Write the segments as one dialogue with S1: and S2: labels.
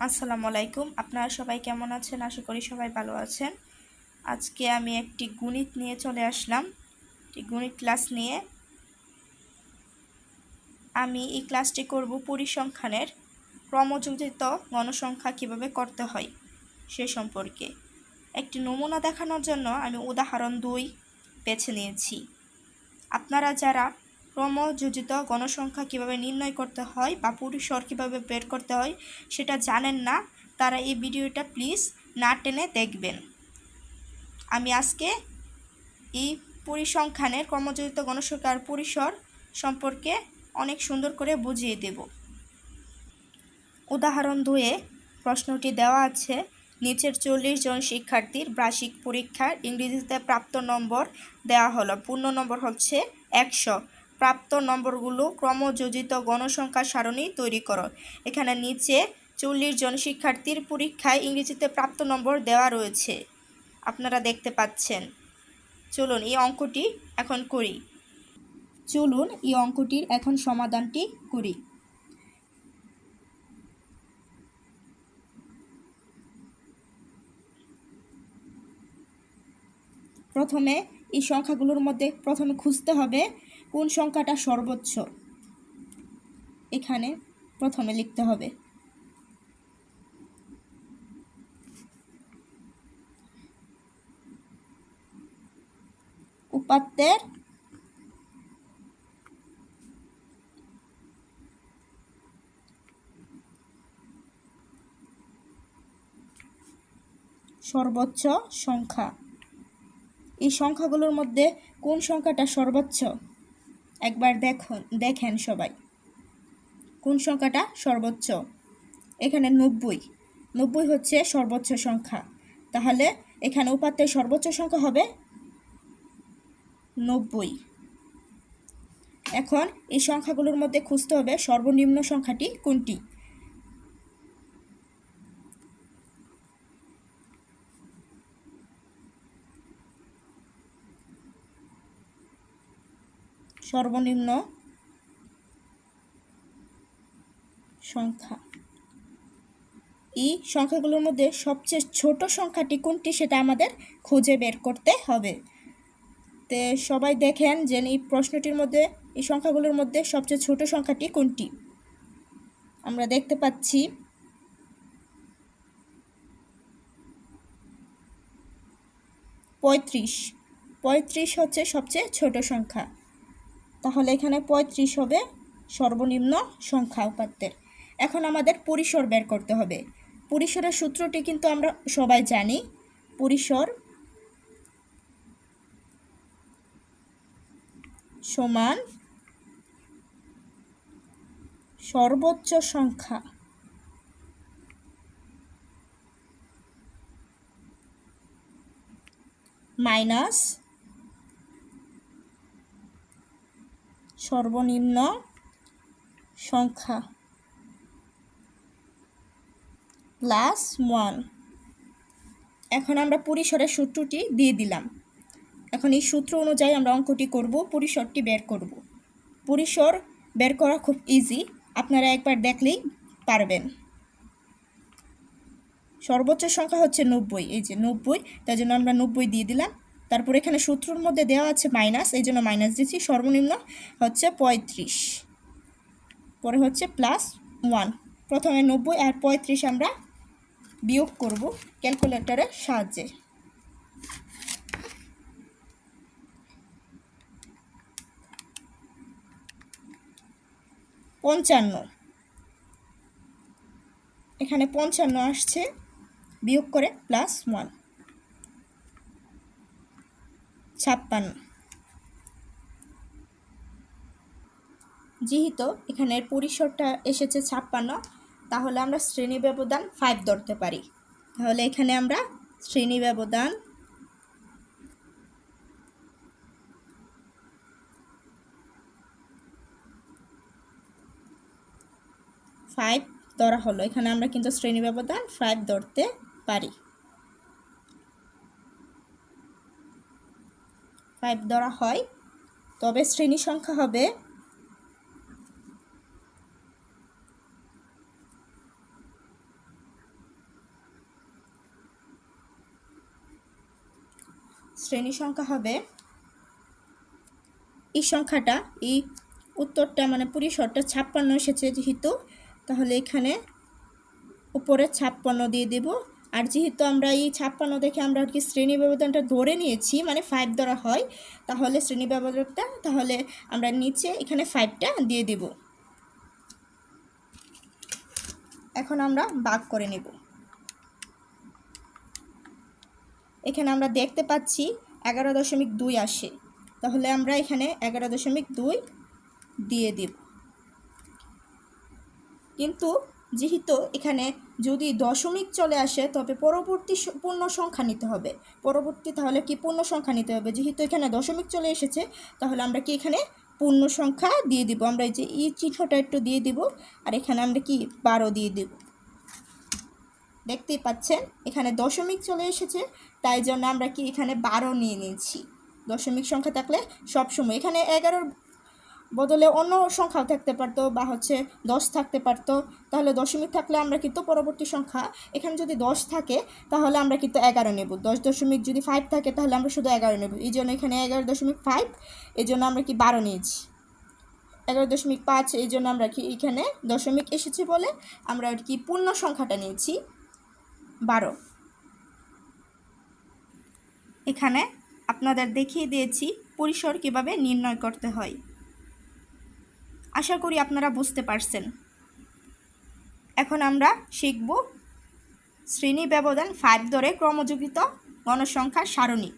S1: আসসালামু আলাইকুম। আপনারা সবাই কেমন আছেন? আশা করি সবাই ভালো আছেন। আজকে আমি একটি গণিত নিয়ে চলে আসলাম, একটি গণিত ক্লাস নিয়ে। আমি এই ক্লাসটি করব পরিসংখ্যানের ক্রমযোজিত গণসংখ্যা কিভাবে করতে হয় সে সম্পর্কে। একটি নমুনা দেখানোর জন্য আমি উদাহরণ 2 বেছে নিয়েছি। আপনারা যারা ক্রমযোজিত গণসংখ্যা কিভাবে নির্ণয় করতে হয় বা পরিসর কিভাবে বের করতে হয় সেটা জানেন না, তারা এই ভিডিওটা প্লিজ না টেনে দেখবেন। আমি আজকে এই পরিসংখ্যানের ক্রমযোজিত গণসংখ্যার পরিসর সম্পর্কে অনেক সুন্দর করে বুঝিয়ে দেব। উদাহরণ 2-এ প্রশ্নটি দেওয়া আছে, নিচের 40 জন শিক্ষার্থীর বার্ষিক পরীক্ষার ইংরেজিতে প্রাপ্ত নম্বর দেওয়া হলো। পূর্ণ নম্বর হচ্ছে 100। প্রাপ্ত নম্বরগুলো ক্রমযোজিত গণসংখ্যা সারণী তৈরি করো। এখানে নিচে 40 জন শিক্ষার্থীর পরীক্ষায় ইংরেজিতে প্রাপ্ত নম্বর দেওয়া রয়েছে, আপনারা দেখতে পাচ্ছেন। চলুন এই অঙ্কটি এখন করি। চলুন এই অঙ্কটির এখন সমাধানটি করি। প্রথমে এই সংখ্যাগুলোর মধ্যে প্রথমে খুঁজতে হবে কোন সংখ্যাটা সর্বোচ্চ। এখানে প্রথমে লিখতে হবে উপাত্তের সর্বোচ্চ সংখ্যা। এই সংখ্যাগুলোর মধ্যে কোন সংখ্যাটা সর্বোচ্চ একবার দেখেন সবাই, কোন সংখ্যাটা সর্বোচ্চ। এখানে 90 হচ্ছে সর্বোচ্চ সংখ্যা, তাহলে এখানে উপাত্তের সর্বোচ্চ সংখ্যা হবে 90। এখন এই সংখ্যাগুলোর মধ্যে খুঁজতে হবে সর্বনিম্ন সংখ্যাটি কোনটি। সর্বনিম্ন সংখ্যা, এই সংখ্যাগুলোর মধ্যে সবচেয়ে ছোট সংখ্যাটি কোনটি সেটা আমাদের খুঁজে বের করতে হবে। তো সবাই দেখেন যে এই প্রশ্নটির মধ্যে এই সংখ্যাগুলোর মধ্যে সবচেয়ে ছোট সংখ্যাটি কোনটি। আমরা দেখতে পাচ্ছি 35 হচ্ছে সবচেয়ে ছোট সংখ্যা, তাহলে এখানে 35 হবে সর্বনিম্ন সংখ্যা উপাত্তের। এখন আমাদের পরিসর বের করতে হবে। পরিসরের সূত্রটি কিন্তু আমরা সবাই জানি, পরিসর সমান সর্বোচ্চ সংখ্যা মাইনাস সর্বনিম্ন সংখ্যা প্লাস 1। এখন আমরা পরিসরের সূত্রটি দিয়ে দিলাম। এখন এই সূত্র অনুযায়ী আমরা অঙ্কটি করব, পরিসরটি বের করব। পরিসর বের করা খুব ইজি, আপনারা একবার দেখলেই পারবেন। সর্বোচ্চ সংখ্যা হচ্ছে 90, এই যে 90, তার জন্য আমরা 90 দিয়ে দিলাম। তারপর এখানে সূত্রের মধ্যে দেওয়া আছে মাইনাস, এই জন্য মাইনাস দিচ্ছি। সর্বনিম্ন হচ্ছে 35, পরে হচ্ছে প্লাস 1। প্রথমে 90 আর 35 আমরা বিয়োগ করব ক্যালকুলেটরের সাহায্যে। 55, এখানে 55 আসছে, বিয়োগ করে প্লাস 1, 56। যেহেতু এখানের পরিসরটা এসেছে 56, তাহলে আমরা শ্রেণী ব্যবধান 5 ধরতে পারি। তাহলে এখানে আমরা শ্রেণী ব্যবধান 5 ধরা হলো। এখানে আমরা কিন্তু শ্রেণী ব্যবধান 5 ধরতে পারি। 5 ধরা হয়, তবে শ্রেণী সংখ্যা হবে শ্রেণী সংখ্যা হবে এই সংখ্যাটা, এই উত্তরটা মানে পরিসরটা 56 এসেছে যেহেতু, তাহলে এখানে উপরে 56 দিয়ে দেব। আর যেহেতু আমরা এই 56 দেখে আমরা আর কি শ্রেণী ব্যবধানটা ধরে নিয়েছি, মানে 5 ধরা হয়, তাহলে শ্রেণী ব্যবধানটা, তাহলে আমরা নিচে এখানে 5টা দিয়ে দেব। এখন আমরা ভাগ করে নেব। এখানে আমরা দেখতে পাচ্ছি 11.2 আসে, তাহলে আমরা এখানে 11.2 দিয়ে দেব। কিন্তু যেহেতু এখানে যদি দশমিক চলে আসে তবে পরবর্তী পূর্ণ সংখ্যা নিতে হবে। তাহলে কি পূর্ণ সংখ্যা নিতে হবে, যেহেতু এখানে দশমিক চলে এসেছে তাহলে আমরা কি এখানে পূর্ণ সংখ্যা দিয়ে দিব। আমরা এই যে এই চিহ্নটা একটু দিয়ে দিব, আর এখানে আমরা কি 12 দিয়ে দেব। দেখতেই পাচ্ছেন এখানে দশমিক চলে এসেছে, তাই জন্য আমরা কি এখানে 12 নিয়ে নিয়েছি। দশমিক সংখ্যা থাকলে সবসময় এখানে 11 বদলে অন্য সংখ্যাও থাকতে পারতো, বা 10 থাকতে পারতো। তাহলে দশমিক থাকলে আমরা কিন্তু পরবর্তী সংখ্যা, এখানে যদি 10 থাকে তাহলে আমরা কিন্তু 11 নেব। 10.5 থাকে তাহলে আমরা শুধু 11 নেব। এই জন্য এখানে 11.5, এই জন্য আমরা কি 12 নিয়েছি। 11.5, এই জন্য আমরা কি এখানে দশমিক এসেছে বলে আমরা আর কি পূর্ণ সংখ্যাটা নিয়েছি 12। এখানে আপনাদের দেখিয়ে দিয়েছি পরিসর কিভাবে নির্ণয় করতে হয়। আশা করি আপনারা বুঝতে পারছেন। এখন আমরা শিখব শ্রেণী ব্যবধান 5 ধরে ক্রমযুক্ত গণসংখ্যার সারণী।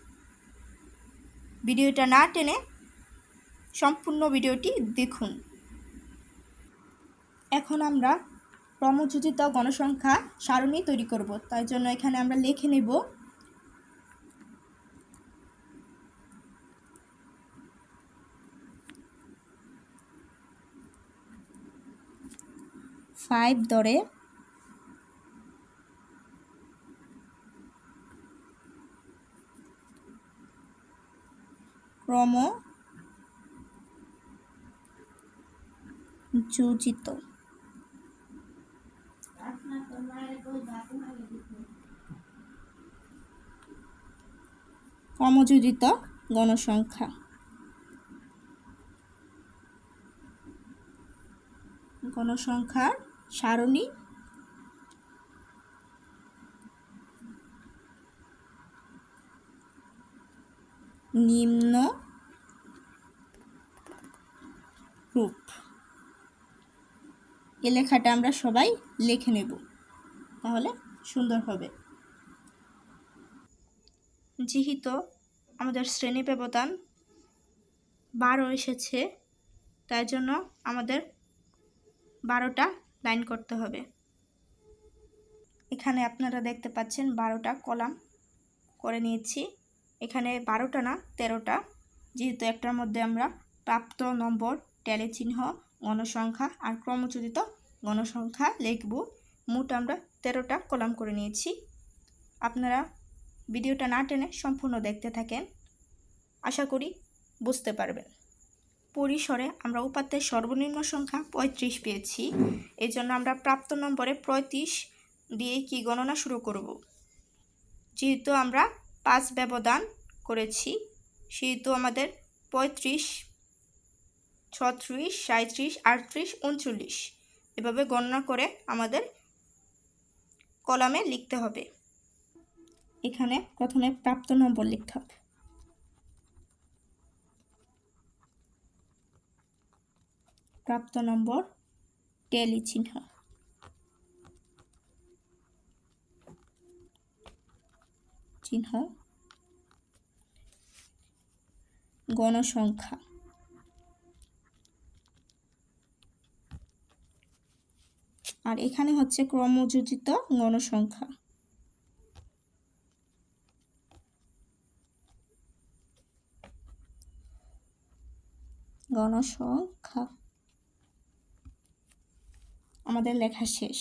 S1: ভিডিওটা না টেনে সম্পূর্ণ ভিডিওটি দেখুন। এখন আমরা ক্রমযুক্ত গণসংখ্যা সারণী তৈরি করব, তাই জন্য এখানে আমরা লিখে নেব 5 ধরে ক্রমযুক্ত গণসংখ্যার সারণী নিম্ন রূপ। এই লেখাটা আমরা সবাই লিখে নেব, তাহলে সুন্দর হবে। যেহেতু আমাদের শ্রেণী ব্যবধান 12 এসেছে, তাই জন্য আমাদের 12টা লাইন করতে হবে। এখানে আপনারা দেখতে পাচ্ছেন 12টা কলাম করে নিয়েছি। এখানে 12টা না 13টা, যেহেতু একটার মধ্যে আমরা প্রাপ্ত নম্বর, ট্যালি চিহ্ন, গণসংখ্যা আর ক্রমযুক্ত গণসংখ্যা লিখব। মোট আমরা 13টা কলাম করে নিয়েছি। আপনারা ভিডিওটা না টেনে সম্পূর্ণ দেখতে থাকেন, আশা করি বুঝতে পারবেন। পরিসরে আমরা উপাত্তের সর্বনিম্ন সংখ্যা 35 পেয়েছি, এই জন্য আমরা প্রাপ্ত নম্বরে 35 দিয়ে কি গণনা শুরু করব। যেহেতু আমরা 5 ব্যবধান করেছি, সেহেতু আমাদের 35, 36, 37, 38, 39 এভাবে গণনা করে আমাদের কলামে লিখতে হবে। এখানে প্রথমে প্রাপ্ত নম্বর লিখতে হবে। প্রাপ্ত নম্বর, ট্যালি চিহ্ন, গণসংখ্যা, আর এখানে হচ্ছে ক্রমযোজিত গণসংখ্যা। আমাদের লেখা শেষ।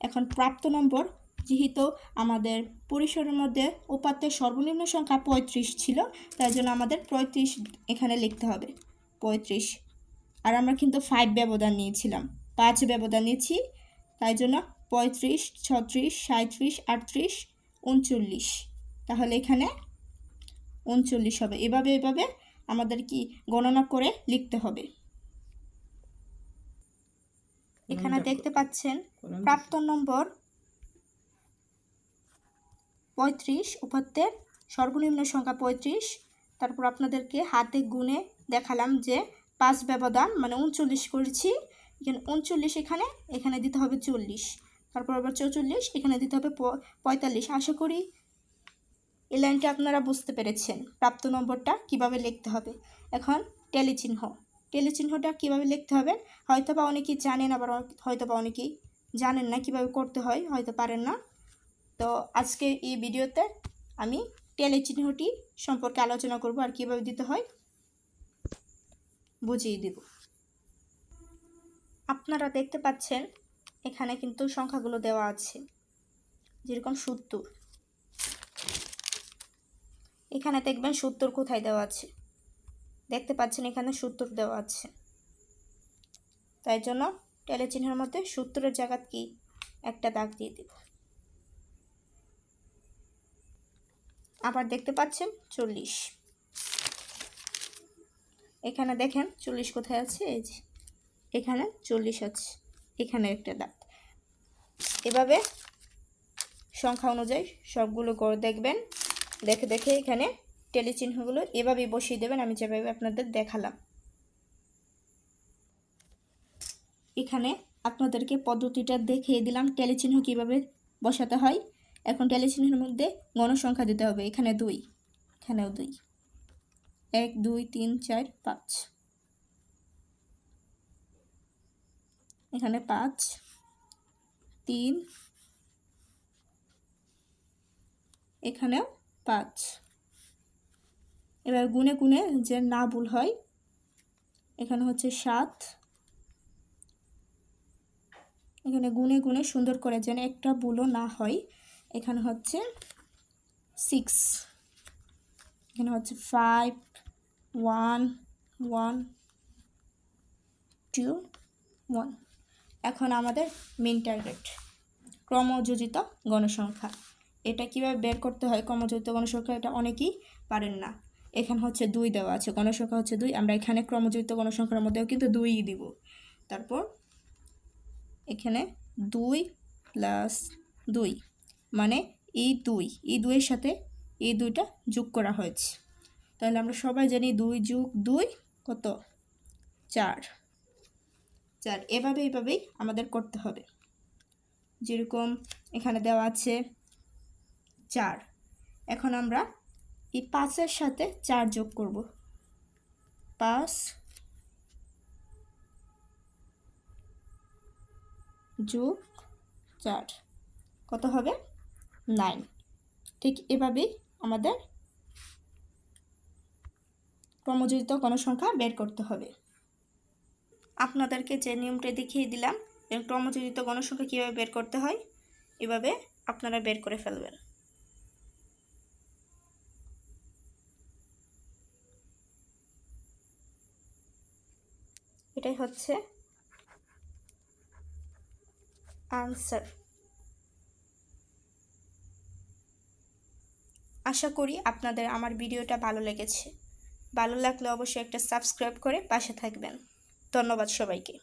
S1: এখন প্রাপ্ত নম্বর, যেহেতু আমাদের পরিসরের মধ্যে উপাত্তের সর্বনিম্ন সংখ্যা 35 ছিল, তাই জন্য আমাদের 35 এখানে লিখতে হবে, 35। আর আমরা কিন্তু 5 ব্যবধান নিয়েছিলাম, 5 ব্যবধান নিয়েছি, তাই জন্য 35, 36, 37, 38, 39। তাহলে এখানে 39 হবে। এভাবে আমাদের কি গণনা করে লিখতে হবে। এখানে দেখতে পাচ্ছেন প্রাপ্ত নম্বর 35, উপাত্তের সর্বনিম্ন সংখ্যা 35। তারপর আপনাদেরকে হাতে গুণে দেখালাম যে 5 ব্যবধান মানে 39 করেছি। এখানে 39 এখানে দিতে হবে 40, তারপর আবার 44, এখানে দিতে হবে 45। আশা করি এই লাইনটা আপনারা বুঝতে পেরেছেন প্রাপ্ত নম্বরটা কিভাবে লিখতে হবে। এখন টেলিচিহ্নটা কিভাবে লিখতে হবে হয়তো বা অনেকেই জানেন, আবার হয়তো বা অনেকেই জানেন না কিভাবে করতে হয়, হয়তো পারেন না। তো আজকে এই ভিডিওতে আমি টেলিচিহ্নটি সম্পর্কে আলোচনা করব আর কিভাবে দিতে হয় বুঝিয়ে দেব। আপনারা দেখতে পাচ্ছেন এখানে কিন্তু সংখ্যাগুলো দেওয়া আছে, যেরকম 70। এখানে দেখবেন 70 কোথায় দেওয়া আছে, দেখতে পাচ্ছেন এখানে 70 দেওয়া আছে। তাই জন্য টেলিচিহ্নের মধ্যে 70-এর জায়গা কি একটা দাগ দিয়ে দেব। আবার দেখতে পাচ্ছেন 40, এখানে দেখেন 40 কোথায় আছে, এই যে এখানে 40 আছে, এখানে একটা দাগ। এভাবে সংখ্যা অনুযায়ী সবগুলো গড় দেখবেন, দেখে এখানে টেলিচিহ্নগুলো এভাবেই বসিয়ে দেবেন আমি যেভাবে আপনাদের দেখালাম। এখানে আপনাদেরকে পদ্ধতিটা দেখিয়ে দিলাম টেলিচিহ্ন কিভাবে বসাতে হয়। এখন টেলিচিহ্নের মধ্যে গণসংখ্যা দিতে হবে। এখানে 2, এখানেও 2, 1 2 3 4 5, এখানে 5 3, এখানেও 5। এবার গুনে গুনে যে না ভুল হয়, এখানে হচ্ছে 7, এখানে গুনে গুনে সুন্দর করে যেন একটা ভুলও না হয়। এখানে হচ্ছে 6, এখানে হচ্ছে 5 1 1 2 1। এখন আমাদের মেন টার্গেট ক্রমযোজিত গণসংখ্যা। এটা কিভাবে বের করতে হয় ক্রমযোজিত গণসংখ্যা, এটা অনেকেই পারেন না। এখানে হচ্ছে 2 দেওয়া আছে, গণসংখ্যা হচ্ছে 2, আমরা এখানে ক্রমযোজিত গণসংখ্যার মধ্যেও কিন্তু 2ই দিব। তারপর এখানে 2 + 2 মানে এই 2-এর সাথে এই 2টা যোগ করা হয়েছে। তাহলে আমরা সবাই জানি 2 + 2 কত, 4। এভাবেই আমাদের করতে হবে। যেরকম এখানে দেওয়া আছে 4, এখন আমরা এই 5-এর সাথে 4 যোগ করব। 5 যোগ 4 কত হবে, 9। ঠিক এভাবেই আমাদের ক্রমযোজিত গণসংখ্যা বের করতে হবে। আপনাদেরকে যে নিয়মটা দেখিয়ে দিলাম ক্রমযোজিত গণসংখ্যা কীভাবে বের করতে হয়, এভাবে আপনারা বের করে ফেলবেন। এটাই হচ্ছে আনসার। আশা করি আপনাদের আমার ভিডিওটা ভালো লেগেছে। ভালো লাগলে অবশ্যই একটা সাবস্ক্রাইব করে পাশে থাকবেন। ধন্যবাদ সবাইকে।